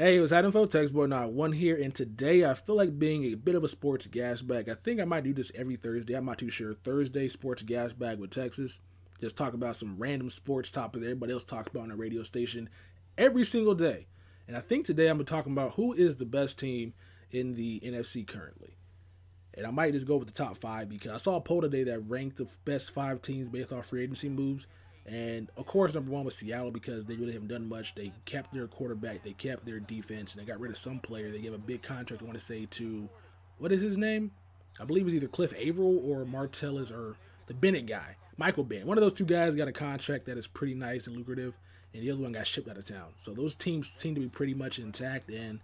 Hey, it was Adam for TexasBoy91 here, and today I feel like being a bit of a sports gas bag. I think I might do this every Thursday. I'm not too sure. Thursday sports gas bag with Texas. Just talk about some random sports topics that everybody else talks about on the radio station every single day. And I think today I'm talking about who is the best team in the NFC currently. And I might just go with the top five because I saw a poll today that ranked the best five teams based off free agency moves. And of course, number one was Seattle because they really haven't done much. They kept their quarterback, they kept their defense, and they got rid of some player. They gave a big contract, I want to say, to, what is his name? I believe it was either Cliff Averill or Martellus or the Bennett guy, Michael Bennett. One of those two guys got a contract that is pretty nice and lucrative, and the other one got shipped out of town. So those teams seem to be pretty much intact, and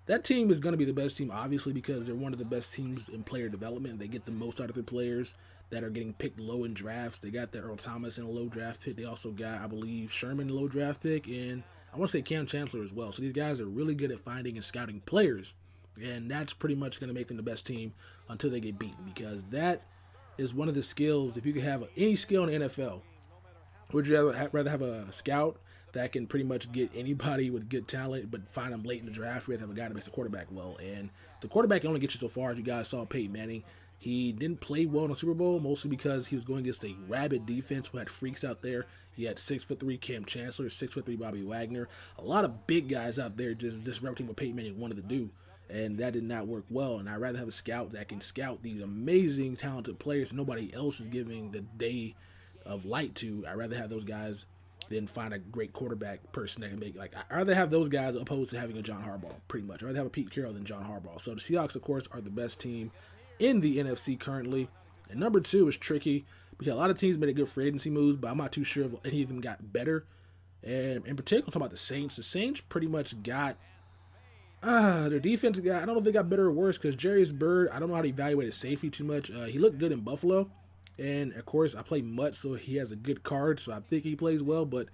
that team is going to be the best team, obviously, because they're one of the best teams in player development. They get the most out of their players that are getting picked low in drafts. They got the Earl Thomas in a low draft pick. They also got, I believe, Sherman in a low draft pick, and I want to say Cam Chancellor as well. So these guys are really good at finding and scouting players, and that's pretty much going to make them the best team until they get beaten, because that is one of the skills. If you could have any skill in the NFL, would you rather have a scout that can pretty much get anybody with good talent but find them late in the draft? We have a guy that makes the quarterback well, and the quarterback can only get you so far. As you guys saw Peyton Manning, he didn't play well in the Super Bowl, mostly because he was going against a rabid defense who had freaks out there. He had 6'3" Cam Chancellor, 6'3" Bobby Wagner, a lot of big guys out there just disrupting what Peyton Manning wanted to do, and that did not work well. And I'd rather have a scout that can scout these amazing, talented players nobody else is giving the day of light to. I'd rather have those guys than find a great quarterback person that can make, like, I'd rather have those guys opposed to having a John Harbaugh, pretty much. I'd rather have a Pete Carroll than John Harbaugh. So the Seahawks, of course, are the best team in the NFC currently. And number two is tricky because a lot of teams made a good free agency moves, but I'm not too sure if any of them got better. And in particular, I'm talking about the Saints. The Saints pretty much got their defense got, I don't know if they got better or worse, because Jarius Byrd, I don't know how to evaluate his safety too much. He looked good in Buffalo. And, of course, I play Mutt, so he has a good card, so I think he plays well, but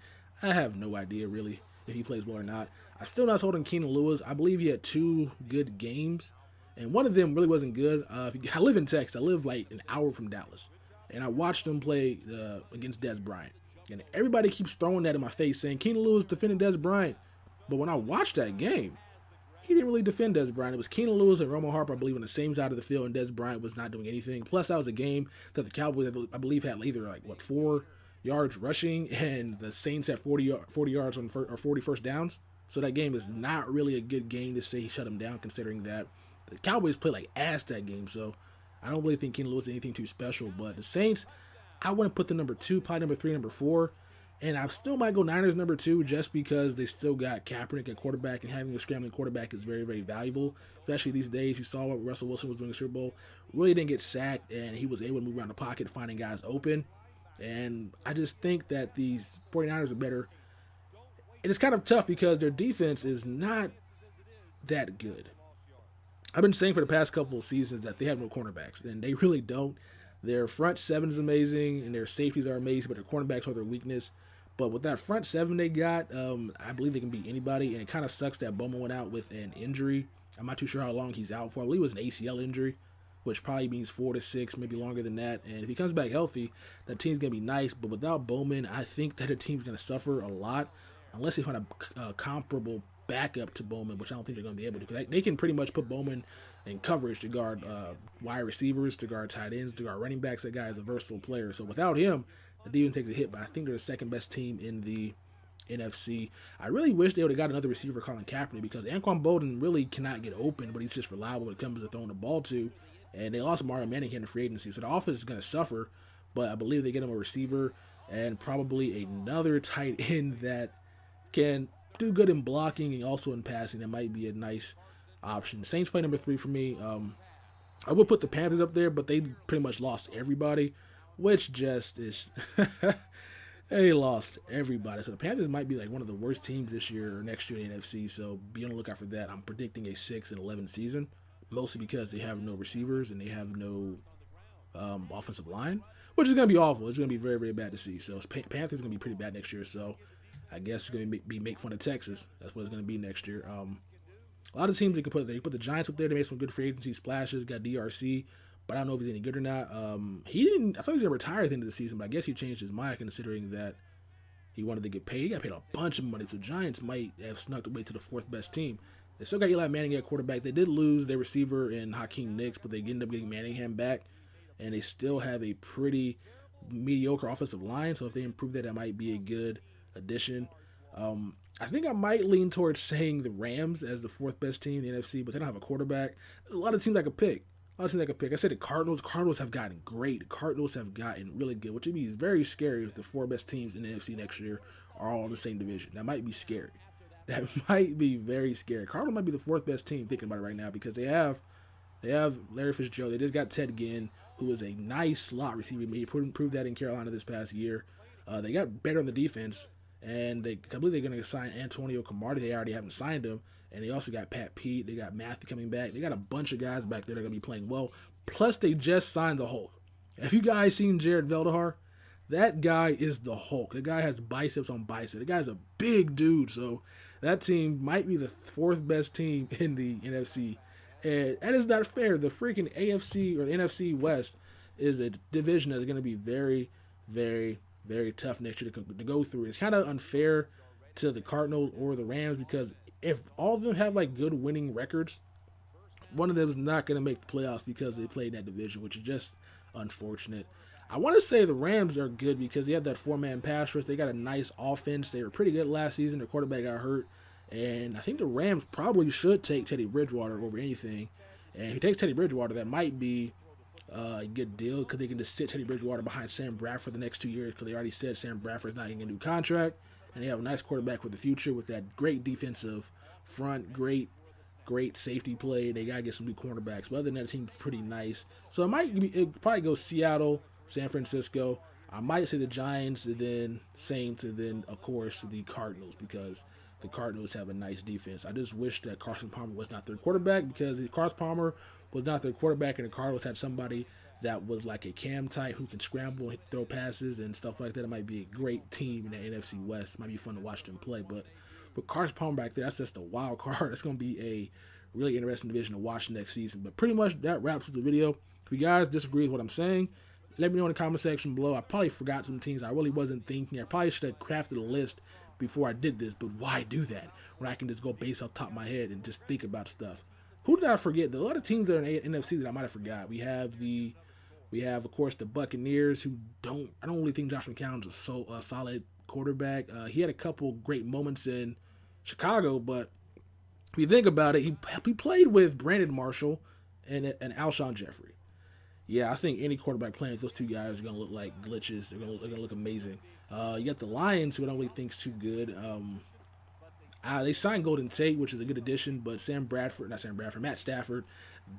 I have no idea, really, if he plays well or not. I'm still not sold on Keenan Lewis. I believe he had two good games, and one of them really wasn't good. I live in Texas. I live, like, an hour from Dallas, and I watched him play against Dez Bryant. And everybody keeps throwing that in my face, saying Keenan Lewis defending Dez Bryant. But when I watched that game, he didn't really defend Dez Bryant. It was Keenan Lewis and Romo Harper, I believe, on the same side of the field, and Dez Bryant was not doing anything. Plus, that was a game that the Cowboys, I believe, had either, 4 yards rushing, and the Saints had 40 yards on 40 first downs. So that game is not really a good game to say he shut him down, considering that the Cowboys played like ass that game. So I don't really think Keenan Lewis is anything too special. But the Saints, I wouldn't put them number 2, probably number 3, number 4. And I still might go Niners number 2 just because they still got Kaepernick at quarterback, and having a scrambling quarterback is very, very valuable, especially these days. You saw what Russell Wilson was doing in the Super Bowl. Really didn't get sacked, and he was able to move around the pocket, finding guys open. And I just think that these 49ers are better. And it's kind of tough because their defense is not that good. I've been saying for the past couple of seasons that they have no cornerbacks, and they really don't. Their front seven is amazing, and their safeties are amazing, but their cornerbacks are their weakness. But with that front seven they got, I believe they can beat anybody, and it kind of sucks that Bowman went out with an injury. I'm not too sure how long he's out for. I believe it was an ACL injury, which probably means 4 to 6, maybe longer than that. And if he comes back healthy, that team's going to be nice. But without Bowman, I think that the team's going to suffer a lot unless they find a comparable backup to Bowman, which I don't think they're going to be able to. Because they can pretty much put Bowman in coverage to guard wide receivers, to guard tight ends, to guard running backs. That guy is a versatile player. So without him, the defense takes a hit, but I think they're the second best team in the NFC. I really wish they would have got another receiver, Colin Kaepernick, because Anquan Bolden really cannot get open, but he's just reliable when it comes to throwing the ball to. And they lost Mario Manning in the free agency, so the offense is going to suffer. But I believe they get him a receiver and probably another tight end that can do good in blocking and also in passing. That might be a nice option. Saints play number 3 for me. I would put the Panthers up there, but they pretty much lost everybody, which just is they lost everybody. So the Panthers might be like one of the worst teams this year or next year in the NFC. So be on the lookout for that. I'm predicting a 6-11 season, mostly because they have no receivers and they have no offensive line, which is going to be awful. It's going to be very, very bad to see. So Panthers are going to be pretty bad next year. So I guess it's going to be make fun of Texas. That's what it's going to be next year. A lot of teams they could put there. You put the Giants up there. They made some good free agency splashes. Got DRC, but I don't know if he's any good or not. He didn't. I thought he was going to retire at the end of the season, but I guess he changed his mind considering that He wanted to get paid. He got paid a bunch of money, so Giants might have snuck their way to the fourth best team. They still got Eli Manning at quarterback. They did lose their receiver in Hakeem Nicks, but they ended up getting Manningham back, and they still have a pretty mediocre offensive line. So if they improve that, that might be a good addition. I think I might lean towards saying the Rams as the fourth best team in the NFC, but they don't have a quarterback. There's a lot of teams I could pick. I said the Cardinals. Cardinals have gotten great. The Cardinals have gotten really good, which means very scary if the four best teams in the NFC next year are all in the same division. That might be scary. That might be very scary. Cardinals might be the fourth best team thinking about it right now because they have Larry Fitzgerald. They just got Ted Ginn, who is a nice slot receiver. He proved that in Carolina this past year. They got better on the defense, and I believe they're going to sign Antonio Cromartie. They already haven't signed him. And they also got Pat Pete. They got Matthew coming back. They got a bunch of guys back there that are going to be playing well. Plus, they just signed the Hulk. Have you guys seen Jared Veldahar? That guy is the Hulk. The guy has biceps on biceps. The guy's a big dude. So that team might be the fourth best team in the NFC. And that is not fair. The freaking AFC or the NFC West is a division that's going to be very, very, very tough next year to go through. It's kind of unfair to the Cardinals or the Rams because if all of them have like good winning records, one of them is not going to make the playoffs because they played in that division, which is just unfortunate. I want to say the Rams are good because they have that four-man pass rush. They got a nice offense. They were pretty good last season. Their quarterback got hurt. And I think the Rams probably should take Teddy Bridgewater over anything. And if he takes Teddy Bridgewater, that might be a good deal because they can just sit Teddy Bridgewater behind Sam Bradford the next 2 years because they already said Sam Bradford's not getting a new contract. And they have a nice quarterback for the future with that great defensive front, great safety play. They got to get some new cornerbacks. But other than that, the team's pretty nice. So it probably go Seattle, San Francisco. I might say the Giants, and then Saints, and then, of course, the Cardinals because the Cardinals have a nice defense. I just wish that Carson Palmer was not their quarterback because if Carson Palmer was not their quarterback and the Cardinals had somebody that was like a Cam type who can scramble and throw passes and stuff like that, it might be a great team in the NFC West. It might be fun to watch them play. But with Carson Palmer back there, that's just a wild card. It's going to be a really interesting division to watch next season. But pretty much that wraps up the video. If you guys disagree with what I'm saying, let me know in the comment section below. I probably forgot some teams I really wasn't thinking. I probably should have crafted a list before I did this, but why do that when I can just go based off the top of my head and just think about stuff? Who did I forget? There are a lot of teams that are in the NFC that I might have forgot. We have, of course, the Buccaneers, who I don't really think Josh McCown's a solid quarterback. He had a couple great moments in Chicago, but if you think about it, he played with Brandon Marshall and Alshon Jeffrey. Yeah, I think any quarterback playing with those two guys are going to look like glitches. They're going to look amazing. You got the Lions, who I don't really think is too good. They signed Golden Tate, which is a good addition, but Matt Stafford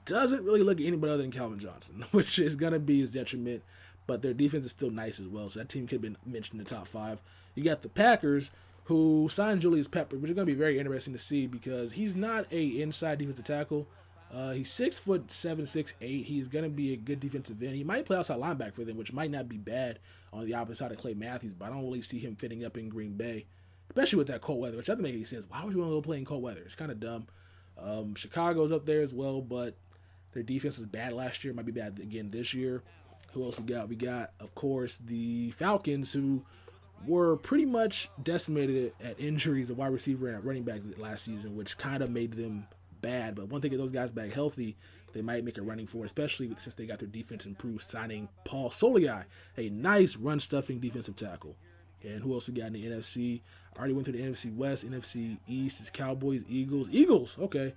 doesn't really look at anybody other than Calvin Johnson, which is going to be his detriment. But their defense is still nice as well, so that team could have been mentioned in the top 5. You got the Packers, who signed Julius Peppers, which is going to be very interesting to see because he's not a inside defensive tackle. He's 6'7", 6'8". He's going to be a good defensive end. He might play outside linebacker for them, which might not be bad on the opposite side of Clay Matthews, but I don't really see him fitting up in Green Bay, especially with that cold weather, which doesn't make any sense. Why would you want to go play in cold weather? It's kind of dumb. Chicago's up there as well, but their defense was bad last year. Might be bad again this year. Who else we got? We got, of course, the Falcons, who were pretty much decimated at injuries of wide receiver and at running back last season, which kind of made them bad. But once they get those guys back healthy, they might make a running for it, especially since they got their defense improved, signing Paul Soliai, a nice run-stuffing defensive tackle. And who else we got in the NFC? I already went through the NFC West. NFC East is Cowboys, Eagles. Okay.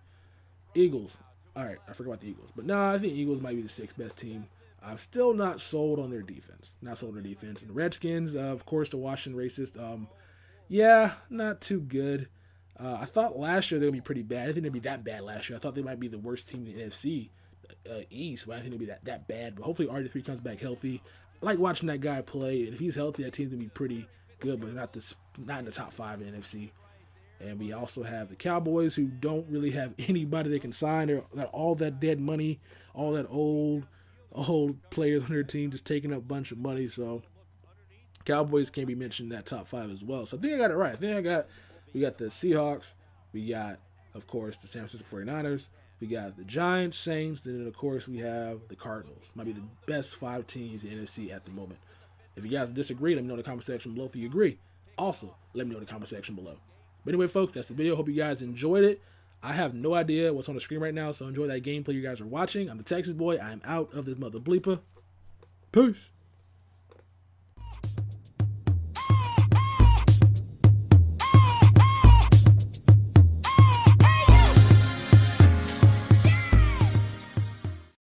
Eagles. All right, I forgot about the Eagles. But no, I think Eagles might be the 6th best team. I'm still not sold on their defense. And the Redskins, of course, the Washington racist. Yeah, not too good. I thought last year they would be pretty bad. I didn't think they'd be that bad last year. I thought they might be the worst team in the NFC East, but I didn't think they'd be that bad. But hopefully RG3 comes back healthy. I like watching that guy play, and if he's healthy, that team's going to be pretty good, but not in the top 5 in the NFC. And we also have the Cowboys, who don't really have anybody they can sign. They're got all that dead money, all that old players on their team just taking up a bunch of money. So Cowboys can be mentioned in that top 5 as well. So I think I got it right. We got the Seahawks. We got, of course, the San Francisco 49ers. We got the Giants, Saints. And then, of course, we have the Cardinals. Might be the best 5 teams in the NFC at the moment. If you guys disagree, let me know in the comment section below if you agree. Also, let me know in the comment section below. But anyway, folks, that's the video. Hope you guys enjoyed it. I have no idea what's on the screen right now, so enjoy that gameplay you guys are watching. I'm the Texas Boy. I am out of this mother bleeper. Peace.